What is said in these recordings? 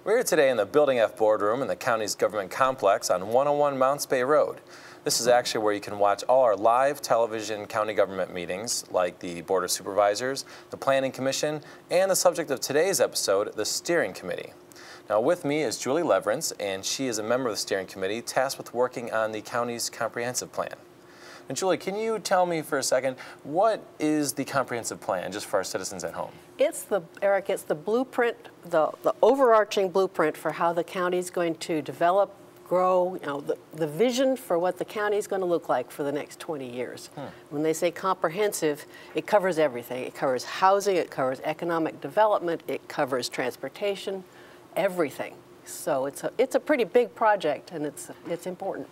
We're here today in the Building F boardroom in the county's government complex on 101 Mounts Bay Road. This is actually where you can watch all our live television county government meetings, like the Board of Supervisors, the Planning Commission, and the subject of today's episode, the Steering Committee. Now with me is Julie Leverance, and she is a member of the Steering Committee tasked with working on the county's comprehensive plan. And Julie, can you tell me for a second, what is the comprehensive plan, just for our citizens at home? Eric, it's the blueprint, the overarching blueprint for how the county is going to develop, grow, the vision for what the county is going to look like for the next 20 years. When they say comprehensive, it covers everything. It covers housing, it covers economic development, it covers transportation, everything. So it's a pretty big project, and it's important.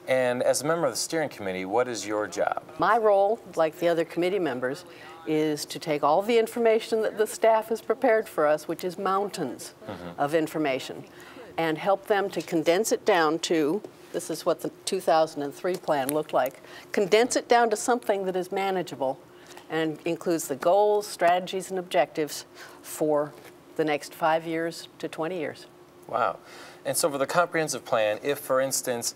And as a member of the steering committee, what is your job? My role, like the other committee members, is to take all the information that the staff has prepared for us, which is mountains of information, and help them to condense it down to, this is what the 2003 plan looked like, condense it down to something that is manageable and includes the goals, strategies, and objectives for the next 5 years to 20 years. Wow. And so for the comprehensive plan, if, for instance,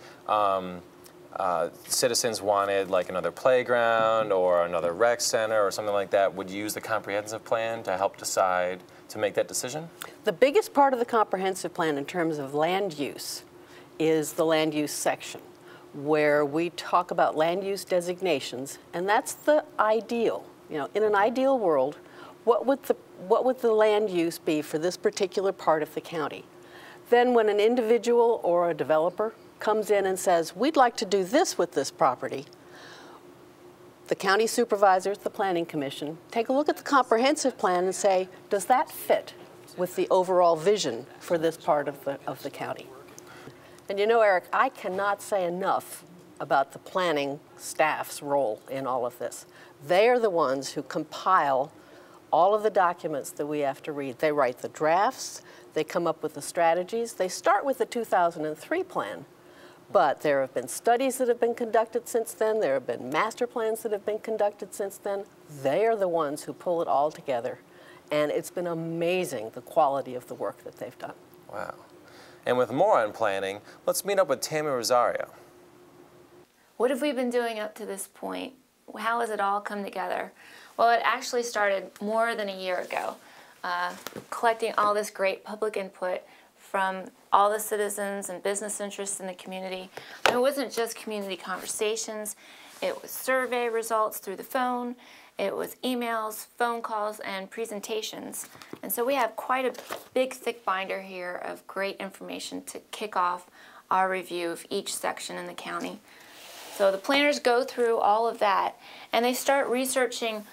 citizens wanted like another playground or another rec center or something like that, would you use the comprehensive plan to help decide to make that decision? The biggest part of the comprehensive plan in terms of land use is the land use section, where we talk about land use designations, and that's the ideal. You know, in an ideal world, what would the land use be for this particular part of the county? Then when an individual or a developer comes in and says, we'd like to do this with this property, the county supervisors, the planning commission, take a look at the comprehensive plan and say, does that fit with the overall vision for this part of the county? And you know, Eric, I cannot say enough about the planning staff's role in all of this. They are the ones who compile all of the documents that we have to read. They write the drafts, they come up with the strategies. They start with the 2003 plan, but there have been studies that have been conducted since then. There have been master plans that have been conducted since then. They are the ones who pull it all together, and it's been amazing the quality of the work that they've done. Wow. And with more on planning, let's meet up with Tammy Rosario. What have we been doing up to this point? How has it all come together? Well, it actually started more than a year ago, collecting all this great public input from all the citizens and business interests in the community. And it wasn't just community conversations, it was survey results through the phone, it was emails, phone calls, and presentations. And so we have quite a big, thick binder here of great information to kick off our review of each section in the county. So the planners go through all of that, and they start researching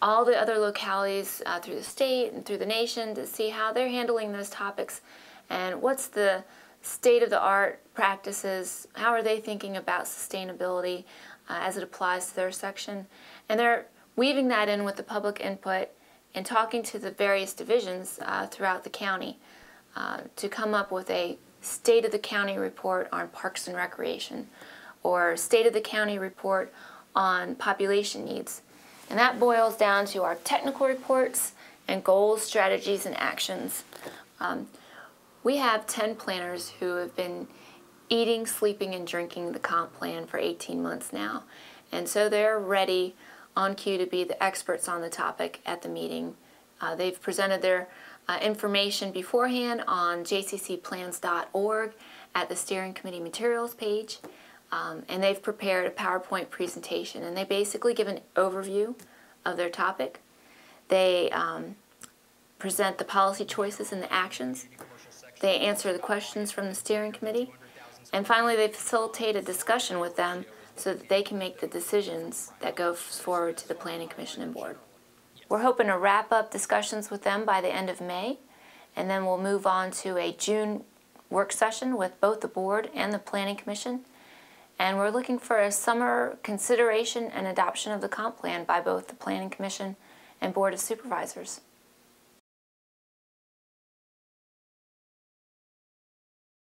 all the other localities through the state and through the nation to see how they're handling those topics and what's the state-of-the-art practices, how are they thinking about sustainability as it applies to their section. And they're weaving that in with the public input and talking to the various divisions throughout the county to come up with a State of the County report on Parks and Recreation or State of the County report on population needs. And that boils down to our technical reports and goals, strategies, and actions. We have 10 planners who have been eating, sleeping, and drinking the comp plan for 18 months now. And so they're ready on cue to be the experts on the topic at the meeting. They've presented their information beforehand on jccplans.org at the steering committee materials page. And they've prepared a PowerPoint presentation, and they basically give an overview of their topic. They present the policy choices and the actions. They answer the questions from the steering committee. And finally, they facilitate a discussion with them so that they can make the decisions that go forward to the Planning Commission and Board. We're hoping to wrap up discussions with them by the end of May, and then we'll move on to a June work session with both the Board and the Planning Commission. And we're looking for a summer consideration and adoption of the comp plan by both the Planning Commission and Board of Supervisors.